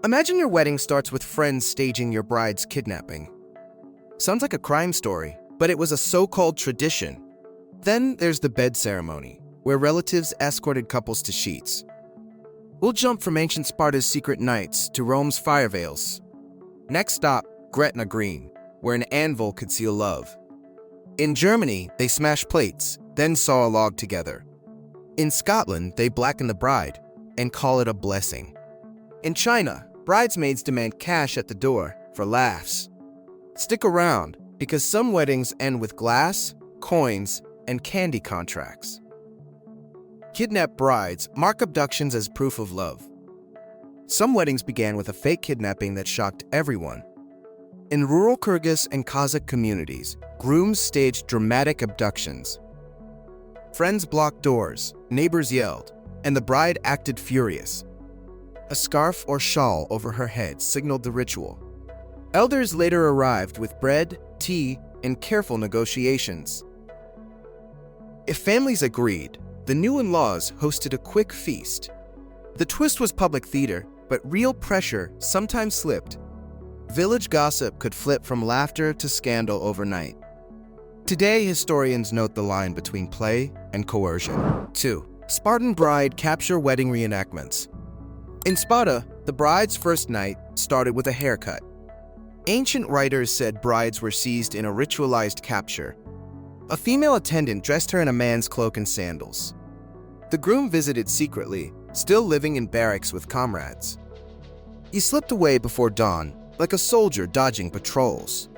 Imagine your wedding starts with friends staging your bride's kidnapping. Sounds like a crime story, but it was a so-called tradition. Then there's the bed ceremony, where relatives escorted couples to sheets. We'll jump from ancient Sparta's secret nights to Rome's fire veils. Next stop, Gretna Green, where an anvil could seal love. In Germany, they smash plates, then saw a log together. In Scotland, they blacken the bride and call it a blessing. In China, bridesmaids demand cash at the door for laughs. Stick around, because some weddings end with glass, coins, and candy contracts. Kidnapped brides mark abductions as proof of love. Some weddings began with a fake kidnapping that shocked everyone. In rural Kyrgyz and Kazakh communities, grooms staged dramatic abductions. Friends blocked doors, neighbors yelled, and the bride acted furious. A scarf or shawl over her head signaled the ritual. Elders later arrived with bread, tea, and careful negotiations. If families agreed, the new in-laws hosted a quick feast. The twist was public theater, but real pressure sometimes slipped. Village gossip could flip from laughter to scandal overnight. Today, historians note the line between play and coercion. 2. Spartan bride capture wedding reenactments. In Sparta, the bride's first night started with a haircut. Ancient writers said brides were seized in a ritualized capture. A female attendant dressed her in a man's cloak and sandals. The groom visited secretly, still living in barracks with comrades. He slipped away before dawn, like a soldier dodging patrols.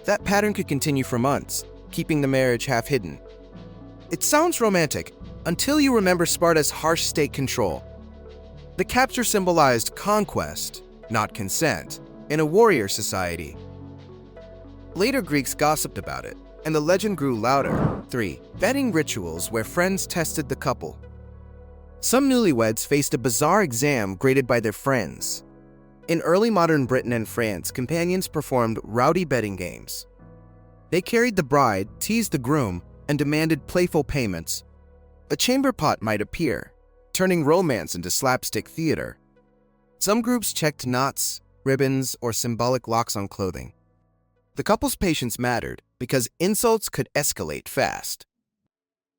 That pattern could continue for months, keeping the marriage half hidden. It sounds romantic until you remember Sparta's harsh state control. The capture symbolized conquest, not consent, in a warrior society. Later Greeks gossiped about it, and the legend grew louder. 3. Vetting rituals where friends tested the couple. Some newlyweds faced a bizarre exam graded by their friends. In early modern Britain and France, companions performed rowdy betting games. They carried the bride, teased the groom, and demanded playful payments. A chamber pot might appear, turning romance into slapstick theater. Some groups checked knots, ribbons, or symbolic locks on clothing. The couple's patience mattered because insults could escalate fast.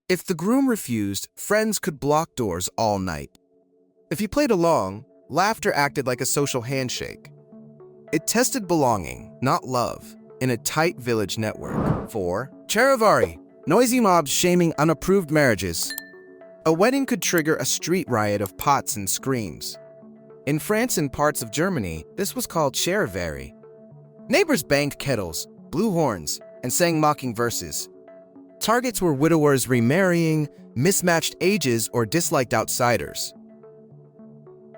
If the groom refused, friends could block doors all night. If you played along, laughter acted like a social handshake. It tested belonging, not love, in a tight village network. 4. Charivari, noisy mobs shaming unapproved marriages. A wedding could trigger a street riot of pots and screams. In France and parts of Germany, this was called charivari. Neighbors banged kettles, blew horns, and sang mocking verses. Targets were widowers remarrying, mismatched ages, or disliked outsiders.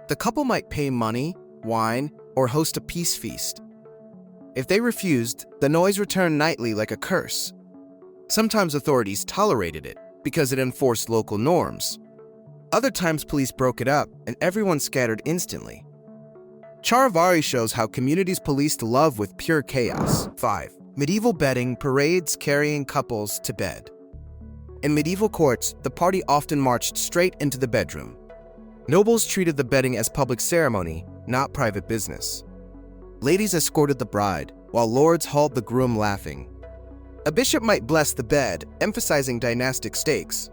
The couple might pay money, wine, or host a peace feast. If they refused, the noise returned nightly like a curse. Sometimes authorities tolerated it because it enforced local norms. Other times police broke it up and everyone scattered instantly. Charivari shows how communities policed love with pure chaos. 5. Medieval bedding parades carrying couples to bed. In medieval courts, the party often marched straight into the bedroom. Nobles treated the bedding as public ceremony, not private business. Ladies escorted the bride, while lords hauled the groom laughing. A bishop might bless the bed, emphasizing dynastic stakes.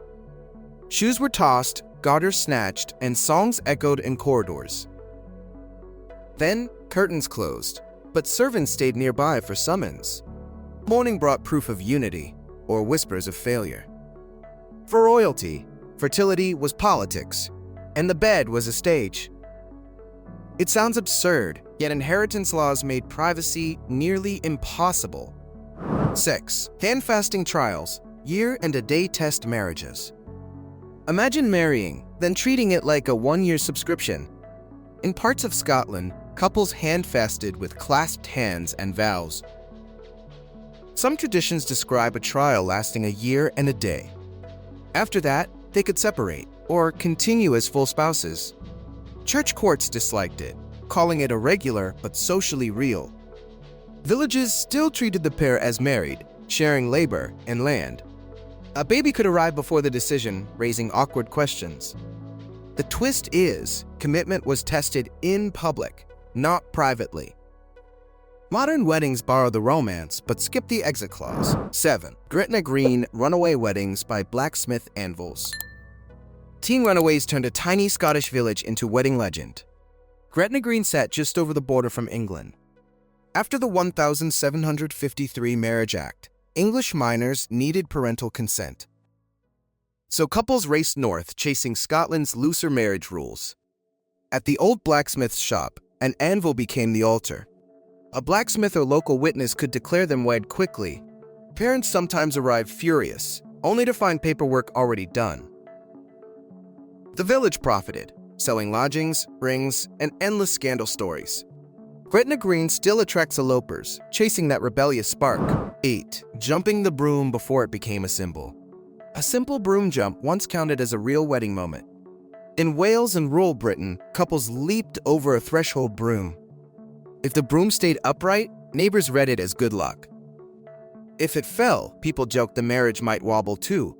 Shoes were tossed, garters snatched, and songs echoed in corridors. Then, curtains closed, but servants stayed nearby for summons. Mourning brought proof of unity, or whispers of failure. For royalty, fertility was politics, and the bed was a stage. It sounds absurd, yet inheritance laws made privacy nearly impossible. 6. Hand-fasting trials, year and a day test marriages. Imagine marrying, then treating it like a one-year subscription. In parts of Scotland, couples hand-fasted with clasped hands and vows. Some traditions describe a trial lasting a year and a day. After that, they could separate or continue as full spouses. Church courts disliked it, calling it irregular but socially real. Villages still treated the pair as married, sharing labor and land. A baby could arrive before the decision, raising awkward questions. The twist is, commitment was tested in public, not privately. Modern weddings borrow the romance, but skip the exit clause. 7. Gretna Green runaway weddings by blacksmith anvils. Teen runaways turned a tiny Scottish village into wedding legend. Gretna Green sat just over the border from England. After the 1753 Marriage Act, English minors needed parental consent. So couples raced north, chasing Scotland's looser marriage rules. At the old blacksmith's shop, an anvil became the altar. A blacksmith or local witness could declare them wed quickly. Parents sometimes arrived furious, only to find paperwork already done. The village profited, selling lodgings, rings, and endless scandal stories. Gretna Green still attracts elopers, chasing that rebellious spark. 8. Jumping the broom before it became a symbol. A simple broom jump once counted as a real wedding moment. In Wales and rural Britain, couples leaped over a threshold broom. If the broom stayed upright, neighbors read it as good luck. If it fell, people joked the marriage might wobble too.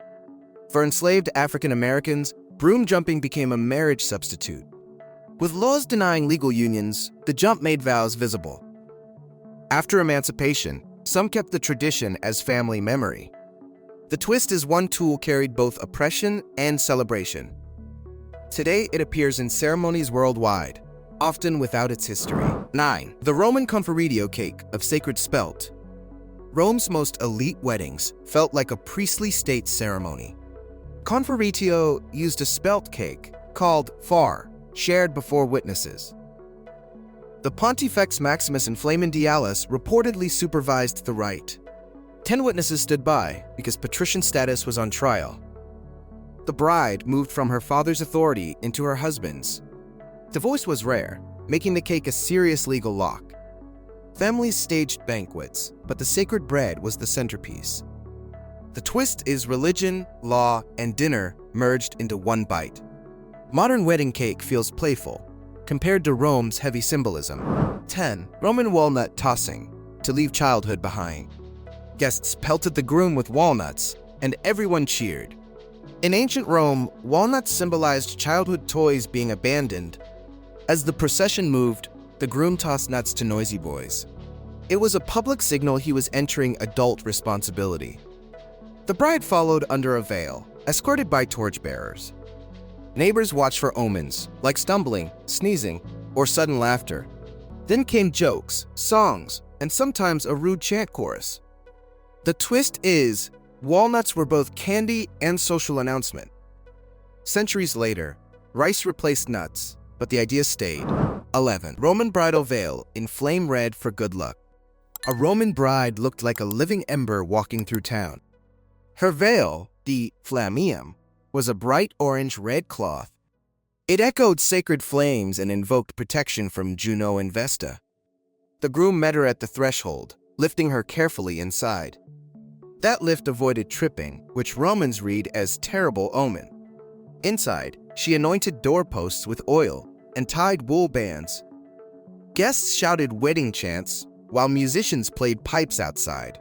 For enslaved African Americans, broom jumping became a marriage substitute. With laws denying legal unions, the jump made vows visible. After emancipation, some kept the tradition as family memory. The twist is one tool carried both oppression and celebration. Today, it appears in ceremonies worldwide, often without its history. 9. The Roman conferitio cake of sacred spelt. Rome's most elite weddings felt like a priestly state ceremony. Conferitio used a spelt cake, called far, shared before witnesses. The Pontifex Maximus and Flamen Dialis reportedly supervised the rite. 10 witnesses stood by because patrician status was on trial. The bride moved from her father's authority into her husband's. Divorce was rare, making the cake a serious legal lock. Families staged banquets, but the sacred bread was the centerpiece. The twist is religion, law, and dinner merged into one bite. Modern wedding cake feels playful, compared to Rome's heavy symbolism. 10. Roman walnut tossing, to leave childhood behind. Guests pelted the groom with walnuts, and everyone cheered. In ancient Rome, walnuts symbolized childhood toys being abandoned. As the procession moved, the groom tossed nuts to noisy boys. It was a public signal he was entering adult responsibility. The bride followed under a veil, escorted by torchbearers. Neighbors watched for omens, like stumbling, sneezing, or sudden laughter. Then came jokes, songs, and sometimes a rude chant chorus. The twist is, walnuts were both candy and social announcement. Centuries later, rice replaced nuts, but the idea stayed. 11. Roman bridal veil in flame red for good luck. A Roman bride looked like a living ember walking through town. Her veil, the flammeum, was a bright orange-red cloth. It echoed sacred flames and invoked protection from Juno and Vesta. The groom met her at the threshold, lifting her carefully inside. That lift avoided tripping, which Romans read as terrible omen. Inside, she anointed doorposts with oil and tied wool bands. Guests shouted wedding chants, while musicians played pipes outside.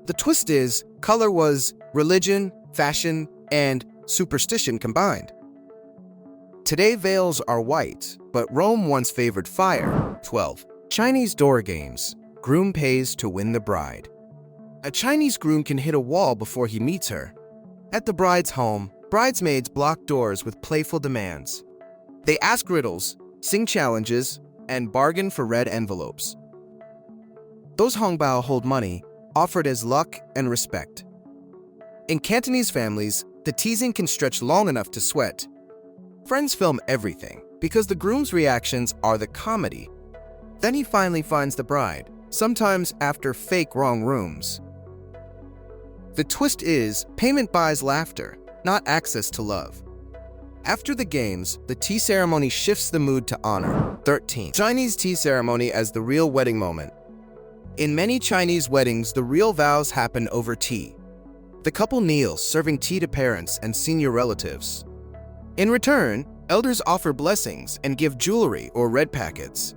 The twist is, color was religion, fashion, and superstition combined. Today veils are white, but Rome once favored fire. 12. Chinese door games. Groom pays to win the bride. A Chinese groom can hit a wall before he meets her. At the bride's home, bridesmaids block doors with playful demands. They ask riddles, sing challenges, and bargain for red envelopes. Those hongbao hold money, offered as luck and respect. In Cantonese families, the teasing can stretch long enough to sweat. Friends film everything because the groom's reactions are the comedy. Then he finally finds the bride, sometimes after fake wrong rooms. The twist is, payment buys laughter, not access to love. After the games, the tea ceremony shifts the mood to honor. 13. Chinese tea ceremony as the real wedding moment. In many Chinese weddings, the real vows happen over tea. The couple kneels, serving tea to parents and senior relatives. In return, elders offer blessings and give jewelry or red packets.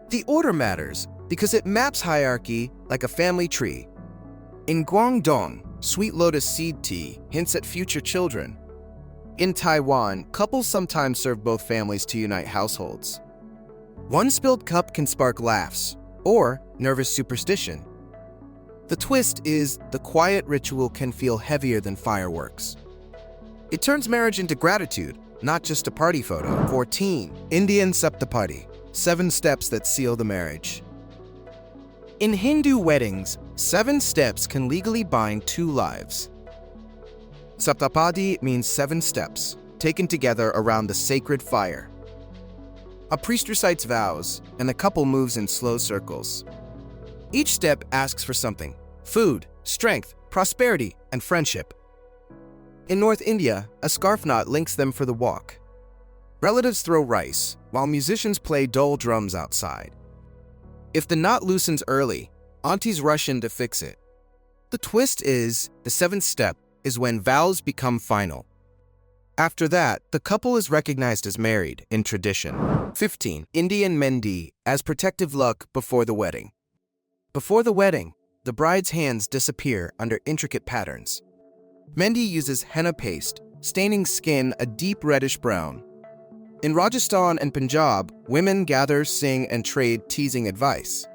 The order matters because it maps hierarchy like a family tree. In Guangdong, sweet lotus seed tea hints at future children. In Taiwan, couples sometimes serve both families to unite households. One spilled cup can spark laughs or nervous superstition. The twist is the quiet ritual can feel heavier than fireworks. It turns marriage into gratitude, not just a party photo. 14. Indian Saptapadi, 7 steps that seal the marriage. In Hindu weddings, 7 steps can legally bind 2 lives. Saptapadi means 7 steps, taken together around the sacred fire. A priest recites vows, and the couple moves in slow circles. Each step asks for something: food, strength, prosperity, and friendship. In North India, a scarf knot links them for the walk. Relatives throw rice, while musicians play dull drums outside. If the knot loosens early, aunties rush in to fix it. The twist is, the 7th step is when vows become final. After that, the couple is recognized as married in tradition. 15. Indian Mendi, as protective luck before the wedding. Before the wedding, the bride's hands disappear under intricate patterns. Mendi uses henna paste, staining skin a deep reddish brown. In Rajasthan and Punjab, women gather, sing, and trade teasing advice.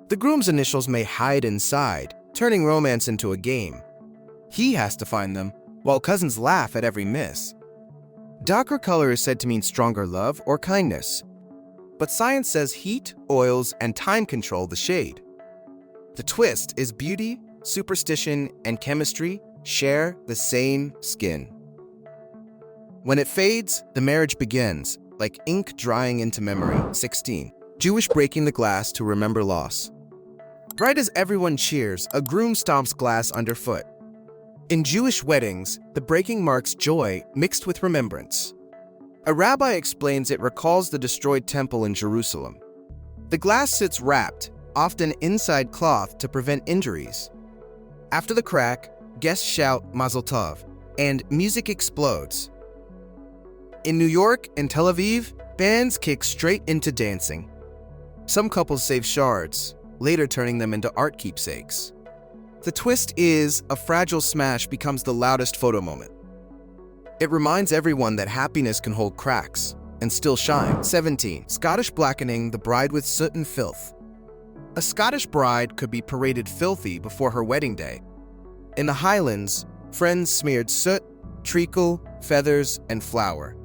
The groom's initials may hide inside, turning romance into a game. He has to find them, while cousins laugh at every miss. Darker color is said to mean stronger love or kindness, but science says heat, oils, and time control the shade. The twist is beauty, superstition, and chemistry share the same skin. When it fades, the marriage begins, like ink drying into memory. 16. Jewish breaking the glass to remember loss. Right as everyone cheers, a groom stomps glass underfoot. In Jewish weddings, the breaking marks joy mixed with remembrance. A rabbi explains it recalls the destroyed temple in Jerusalem. The glass sits wrapped, often inside cloth, to prevent injuries. After the crack, guests shout Mazel Tov, and music explodes. In New York and Tel Aviv, bands kick straight into dancing. Some couples save shards, later turning them into art keepsakes. The twist is, a fragile smash becomes the loudest photo moment. It reminds everyone that happiness can hold cracks and still shine. 17. Scottish blackening the bride with soot and filth. A Scottish bride could be paraded filthy before her wedding day. In the Highlands, friends smeared soot, treacle, feathers, and flour.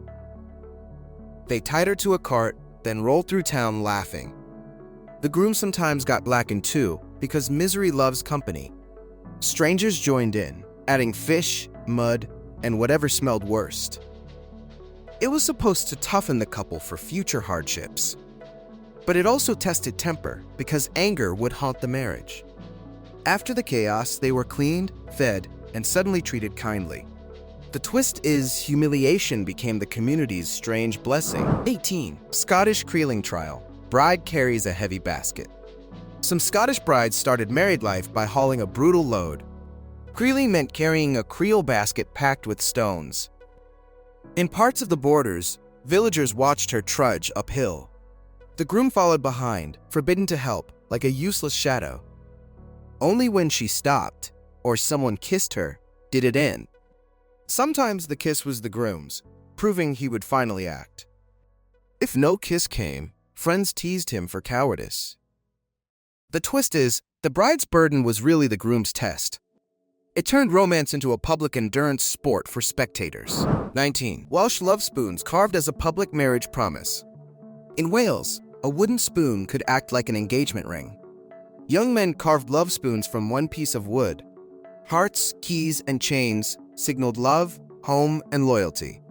They tied her to a cart, then rolled through town laughing. The groom sometimes got blackened too, because misery loves company. Strangers joined in, adding fish, mud, and whatever smelled worst. It was supposed to toughen the couple for future hardships. But it also tested temper, because anger would haunt the marriage. After the chaos, they were cleaned, fed, and suddenly treated kindly. The twist is, humiliation became the community's strange blessing. 18. Scottish creeling trial. Bride carries a heavy basket. Some Scottish brides started married life by hauling a brutal load. Creeling meant carrying a creel basket packed with stones. In parts of the borders, villagers watched her trudge uphill. The groom followed behind, forbidden to help, like a useless shadow. Only when she stopped, or someone kissed her, did it end. Sometimes the kiss was the groom's, proving he would finally act. If no kiss came, friends teased him for cowardice. The twist is, the bride's burden was really the groom's test. It turned romance into a public endurance sport for spectators. 19. Welsh love spoons carved as a public marriage promise. In Wales, a wooden spoon could act like an engagement ring. Young men carved love spoons from one piece of wood. Hearts, keys, and chains signaled love, home, and loyalty.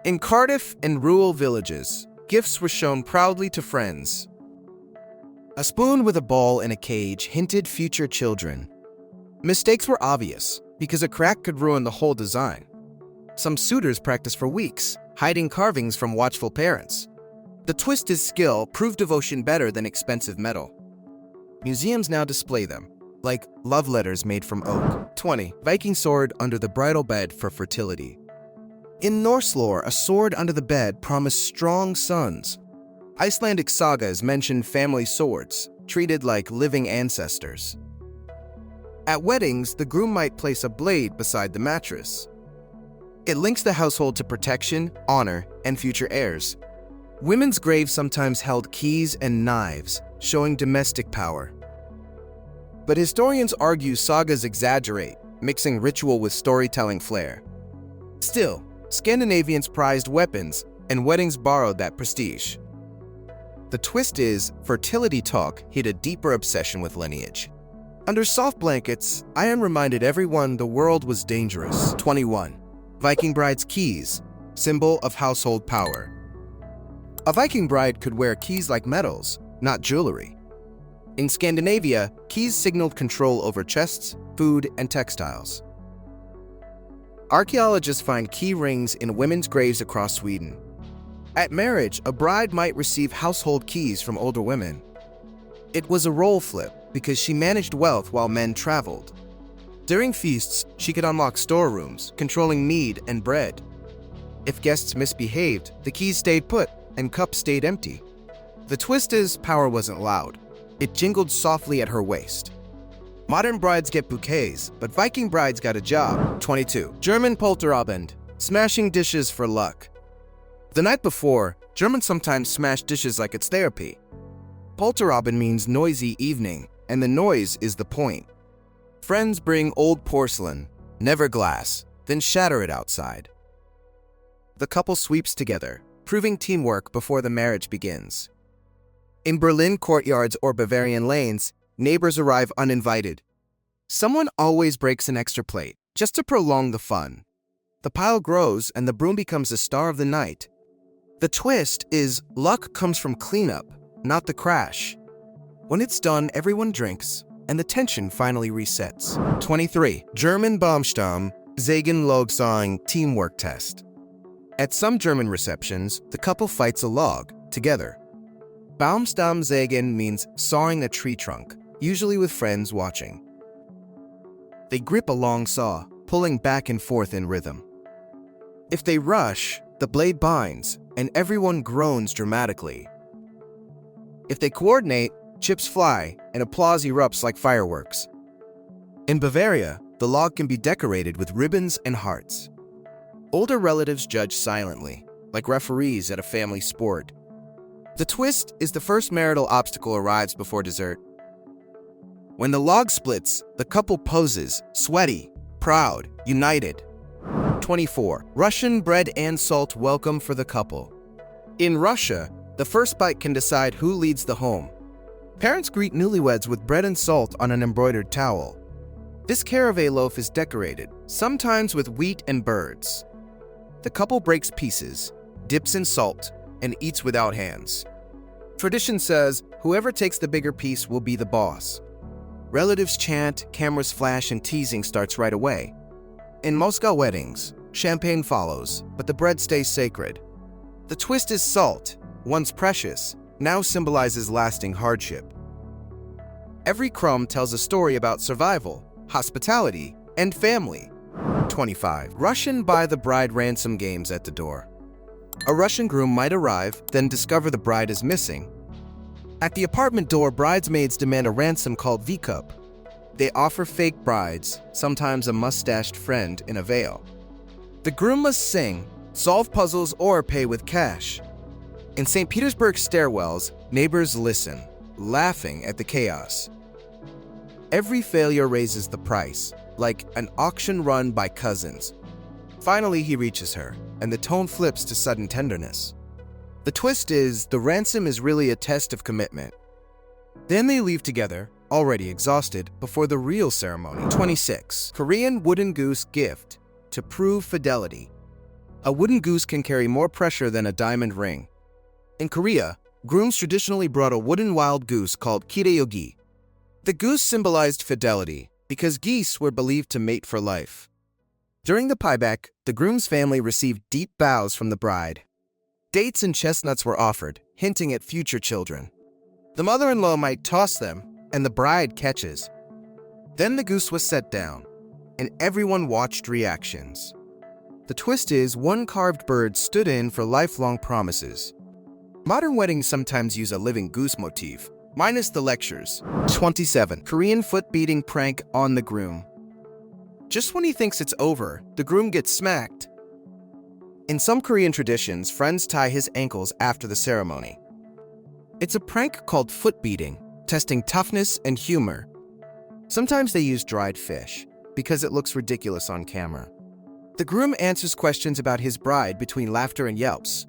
In Cardiff and rural villages, gifts were shown proudly to friends. A spoon with a ball in a cage hinted future children. Mistakes were obvious, because a crack could ruin the whole design. Some suitors practiced for weeks, hiding carvings from watchful parents. The twist is skill proved devotion better than expensive metal. Museums now display them, like love letters made from oak. 20. Viking sword under the bridal bed for fertility. In Norse lore, a sword under the bed promised strong sons. Icelandic sagas mention family swords, treated like living ancestors. At weddings, the groom might place a blade beside the mattress. It links the household to protection, honor, and future heirs. Women's graves sometimes held keys and knives, showing domestic power. But historians argue sagas exaggerate, mixing ritual with storytelling flair. Still, Scandinavians prized weapons, and weddings borrowed that prestige. The twist is, fertility talk hid a deeper obsession with lineage. Under soft blankets, Iron reminded everyone the world was dangerous. 21. Viking bride's keys, symbol of household power. A Viking bride could wear keys like medals, not jewelry. In Scandinavia, keys signaled control over chests, food, and textiles. Archaeologists find key rings in women's graves across Sweden. At marriage, a bride might receive household keys from older women. It was a role flip because she managed wealth while men traveled. During feasts, she could unlock storerooms, controlling mead and bread. If guests misbehaved, the keys stayed put and cups stayed empty. The twist is, power wasn't loud. It jingled softly at her waist. Modern brides get bouquets, but Viking brides got a job. 22. German Polterabend, smashing dishes for luck. The night before, Germans sometimes smash dishes like it's therapy. Polterabend means noisy evening, and the noise is the point. Friends bring old porcelain, never glass, then shatter it outside. The couple sweeps together, proving teamwork before the marriage begins. In Berlin courtyards or Bavarian lanes, neighbors arrive uninvited. Someone always breaks an extra plate, just to prolong the fun. The pile grows and the broom becomes the star of the night. The twist is, luck comes from cleanup, not the crash. When it's done, everyone drinks, and the tension finally resets. 23. German Baumstamm, Sägenlogsang teamwork test. At some German receptions, the couple fights a log, together. Baumstamm Sägen means sawing a tree trunk, usually with friends watching. They grip a long saw, pulling back and forth in rhythm. If they rush, the blade binds, and everyone groans dramatically. If they coordinate, chips fly, and applause erupts like fireworks. In Bavaria, the log can be decorated with ribbons and hearts. Older relatives judge silently, like referees at a family sport. The twist is the first marital obstacle arrives before dessert. When the log splits, the couple poses, sweaty, proud, united. 24. Russian bread and salt welcome for the couple. In Russia, the first bite can decide who leads the home. Parents greet newlyweds with bread and salt on an embroidered towel. This caraway loaf is decorated, sometimes with wheat and birds. The couple breaks pieces, dips in salt, and eats without hands. Tradition says whoever takes the bigger piece will be the boss. Relatives chant, cameras flash, and teasing starts right away. In Moscow weddings, champagne follows, but the bread stays sacred. The twist is salt, once precious, now symbolizes lasting hardship. Every crumb tells a story about survival, hospitality, and family. 25. Russian buy the bride ransom games at the door. A Russian groom might arrive, then discover the bride is missing. At the apartment door, bridesmaids demand a ransom called vikup. They offer fake brides, sometimes a mustached friend in a veil. The groom must sing, solve puzzles, or pay with cash. In St. Petersburg stairwells, neighbors listen, laughing at the chaos. Every failure raises the price, like an auction run by cousins. Finally, he reaches her, and the tone flips to sudden tenderness. The twist is, the ransom is really a test of commitment. Then they leave together, already exhausted, before the real ceremony. 26. Korean wooden goose gift to prove fidelity. A wooden goose can carry more pressure than a diamond ring. In Korea, grooms traditionally brought a wooden wild goose called kidaeogi. The goose symbolized fidelity because geese were believed to mate for life. During the pieback, the groom's family received deep bows from the bride. Dates and chestnuts were offered, hinting at future children. The mother-in-law might toss them, and the bride catches. Then the goose was set down, and everyone watched reactions. The twist is, one carved bird stood in for lifelong promises. Modern weddings sometimes use a living goose motif, minus the lectures. 27. Korean foot-beating prank on the groom. Just when he thinks it's over, the groom gets smacked. In some Korean traditions, friends tie his ankles after the ceremony. It's a prank called foot beating, testing toughness and humor. Sometimes they use dried fish, because it looks ridiculous on camera. The groom answers questions about his bride between laughter and yelps.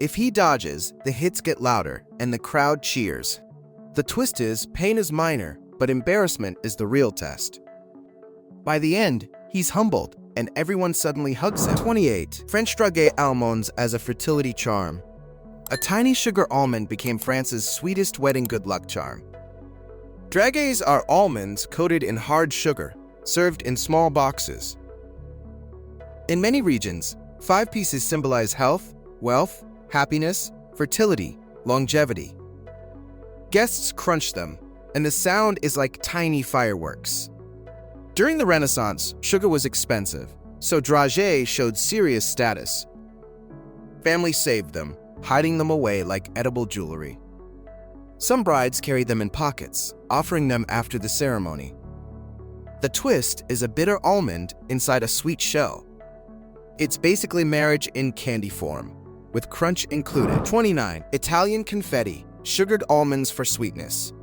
If he dodges, the hits get louder and the crowd cheers. The twist is, pain is minor, but embarrassment is the real test. By the end, he's humbled, and everyone suddenly hugs him. 28. French draguet almonds as a fertility charm. A tiny sugar almond became France's sweetest wedding good luck charm. Draguets are almonds coated in hard sugar, served in small boxes. In many regions, 5 pieces symbolize health, wealth, happiness, fertility, longevity. Guests crunch them, and the sound is like tiny fireworks. During the Renaissance, sugar was expensive, so dragees showed serious status. Families saved them, hiding them away like edible jewelry. Some brides carried them in pockets, offering them after the ceremony. The twist is a bitter almond inside a sweet shell. It's basically marriage in candy form, with crunch included. 29. Italian confetti, sugared almonds for sweetness.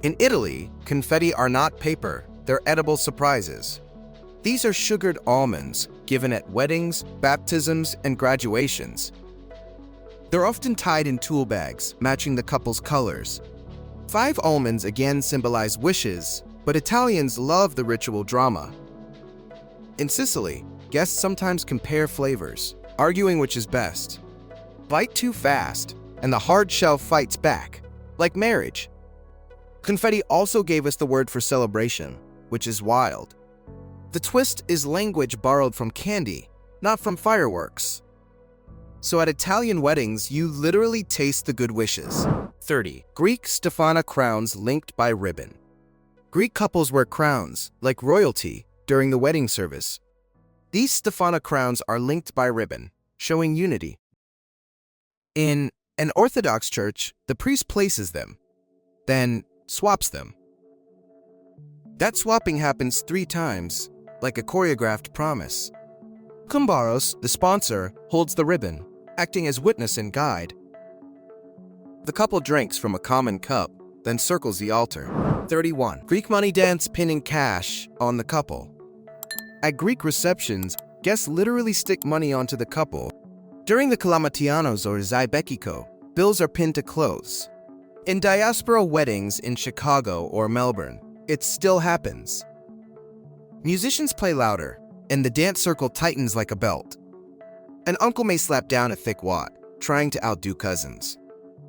In Italy, confetti are not paper, they're edible surprises. These are sugared almonds given at weddings, baptisms, and graduations. They're often tied in tool bags, matching the couple's colors. 5 almonds again symbolize wishes, but Italians love the ritual drama. In Sicily, guests sometimes compare flavors, arguing which is best. Bite too fast, and the hard shell fights back, like marriage. Confetti also gave us the word for celebration, which is wild. The twist is language borrowed from candy, not from fireworks. So at Italian weddings, you literally taste the good wishes. 30. Greek Stephana crowns linked by ribbon. Greek couples wear crowns, like royalty, during the wedding service. These Stephana crowns are linked by ribbon, showing unity. In an Orthodox church, the priest places them, then swaps them. That swapping happens 3 times, like a choreographed promise. Kumbaros, the sponsor, holds the ribbon, acting as witness and guide. The couple drinks from a common cup, then circles the altar. 31. Greek money dance pinning cash on the couple. At Greek receptions, guests literally stick money onto the couple. During the Kalamatianos or Zybekiko, bills are pinned to clothes. In diaspora weddings in Chicago or Melbourne, it still happens. Musicians play louder, and the dance circle tightens like a belt. An uncle may slap down a thick wad, trying to outdo cousins.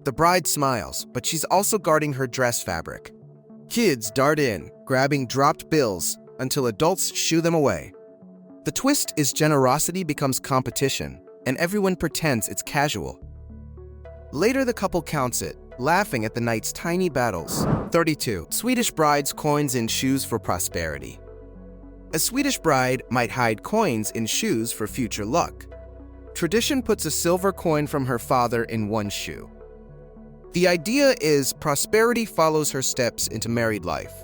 The bride smiles, but she's also guarding her dress fabric. Kids dart in, grabbing dropped bills until adults shoo them away. The twist is generosity becomes competition, and everyone pretends it's casual. Later, the couple counts it, laughing at the night's tiny battles. 32. Swedish bride's coins in shoes for prosperity. A Swedish bride might hide coins in shoes for future luck. Tradition puts a silver coin from her father in one shoe. The idea is prosperity follows her steps into married life.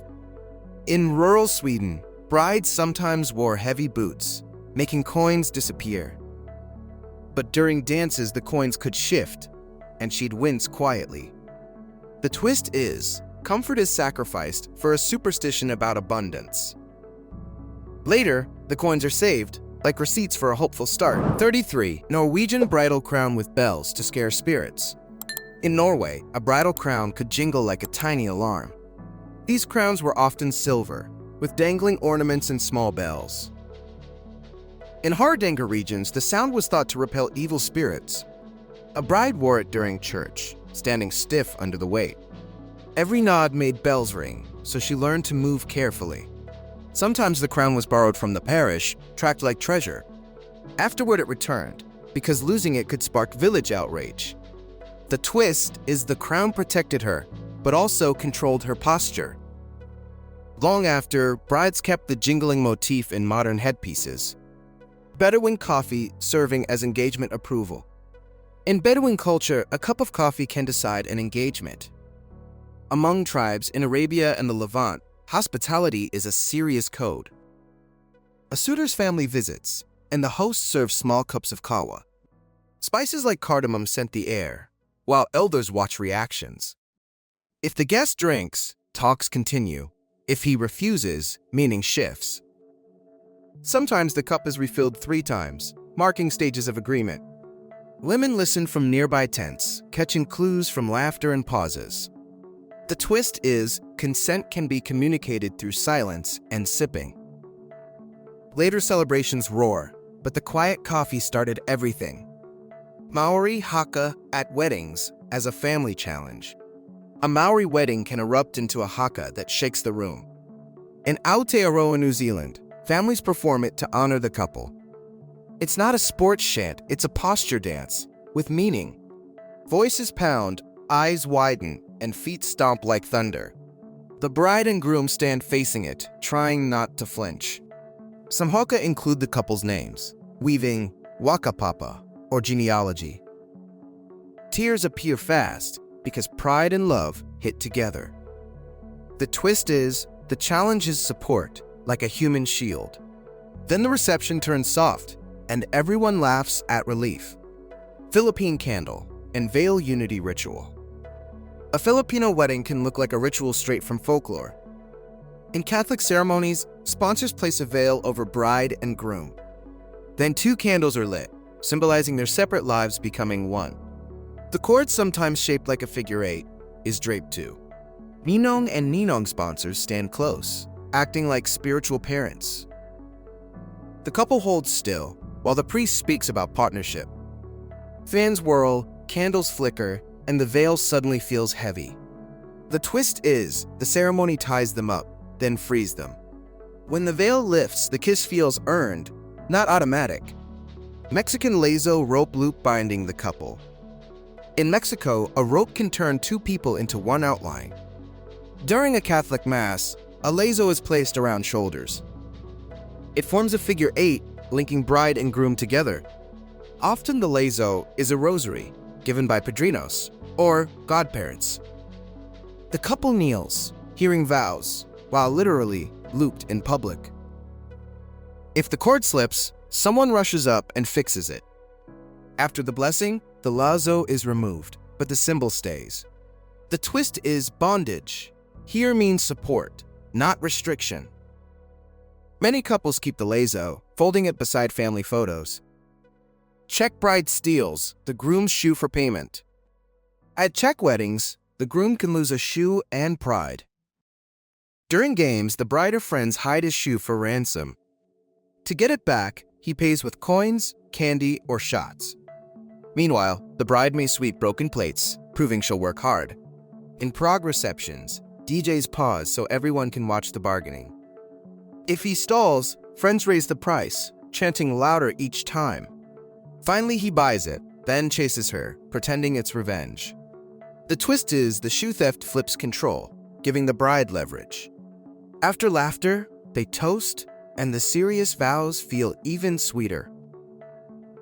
In rural Sweden, brides sometimes wore heavy boots, making coins disappear. But during dances, the coins could shift, and she'd wince quietly. The twist is, comfort is sacrificed for a superstition about abundance. Later, the coins are saved, like receipts for a hopeful start. 33. Norwegian bridal crown with bells to scare spirits. In Norway, a bridal crown could jingle like a tiny alarm. These crowns were often silver, with dangling ornaments and small bells. In Hardanger regions, the sound was thought to repel evil spirits. A bride wore it during church, standing stiff under the weight. Every nod made bells ring, so she learned to move carefully. Sometimes the crown was borrowed from the parish, tracked like treasure. Afterward it returned, because losing it could spark village outrage. The twist is the crown protected her, but also controlled her posture. Long after, brides kept the jingling motif in modern headpieces. Bedouin coffee serving as engagement approval. In Bedouin culture, a cup of coffee can decide an engagement. Among tribes in Arabia and the Levant, hospitality is a serious code. A suitor's family visits, and the host serves small cups of kawa. Spices like cardamom scent the air, while elders watch reactions. If the guest drinks, talks continue. If he refuses, meaning shifts. Sometimes the cup is refilled 3 times, marking stages of agreement. Women listen from nearby tents, catching clues from laughter and pauses. The twist is, consent can be communicated through silence and sipping. Later celebrations roar, but the quiet coffee started everything. Maori haka at weddings as a family challenge. A Maori wedding can erupt into a haka that shakes the room. In Aotearoa, New Zealand, families perform it to honor the couple. It's not a sports chant, it's a posture dance, with meaning. Voices pound, eyes widen, and feet stomp like thunder. The bride and groom stand facing it, trying not to flinch. Some haka include the couple's names, weaving wakapapa, or genealogy. Tears appear fast, because pride and love hit together. The twist is, the challenge is support, like a human shield. Then the reception turns soft, and everyone laughs at relief. Philippine candle and veil unity ritual. A Filipino wedding can look like a ritual straight from folklore. In Catholic ceremonies, sponsors place a veil over bride and groom. Then 2 candles are lit, symbolizing their separate lives becoming one. The cord, sometimes shaped like a figure 8, is draped too. Ninong and Ninong sponsors stand close, acting like spiritual parents. The couple holds still, while the priest speaks about partnership. Fans whirl, candles flicker, and the veil suddenly feels heavy. The twist is, the ceremony ties them up, then frees them. When the veil lifts, the kiss feels earned, not automatic. Mexican lazo rope loop binding the couple. In Mexico, a rope can turn 2 people into one outline. During a Catholic Mass, a lazo is placed around shoulders. It forms a figure 8, linking bride and groom together. Often the lazo is a rosary, given by padrinos, or godparents. The couple kneels, hearing vows, while literally looped in public. If the cord slips, someone rushes up and fixes it. After the blessing, the lazo is removed, but the symbol stays. The twist is bondage. Here means support, not restriction. Many couples keep the lazo, folding it beside family photos. Czech bride steals the groom's shoe for payment. At Czech weddings, the groom can lose a shoe and pride. During games, the bride or friends hide his shoe for ransom. To get it back, he pays with coins, candy, or shots. Meanwhile, the bride may sweep broken plates, proving she'll work hard. In Prague receptions, DJs pause so everyone can watch the bargaining. If he stalls, friends raise the price, chanting louder each time. Finally, he buys it, then chases her, pretending it's revenge. The twist is the shoe theft flips control, giving the bride leverage. After laughter, they toast, and the serious vows feel even sweeter.